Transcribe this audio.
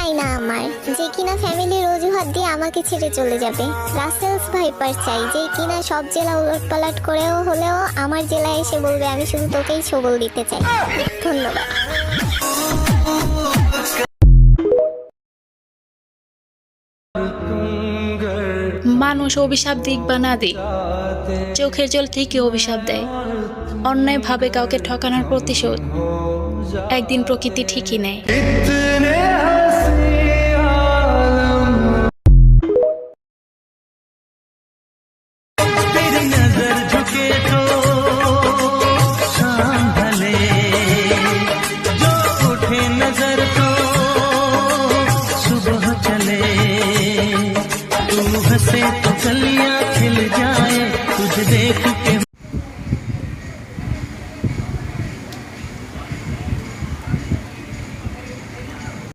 চাই না আমার, যে কিনা ফ্যামিলির অজুহাত দিয়ে আমাকে ছেড়ে চলে যাবে। রাসেলস ভাইপার চাই, যে কিনা সব জেলা উলটপালট করেও হলেও আমার জেলায় এসে বলবে আমি শুধু তোকেই ছবল দিতে চাই। ধন্যবাদ। মানুষ অভিশাপ দিক বা না দিক, চোখের জল ঠিকই অভিশাপ দেয়। অন্যায়ভাবে কাউকে ঠকানোর প্রতিশোধ একদিন প্রকৃতি ঠিকই নেয়। सुबह चले तू हंसे तो चलिया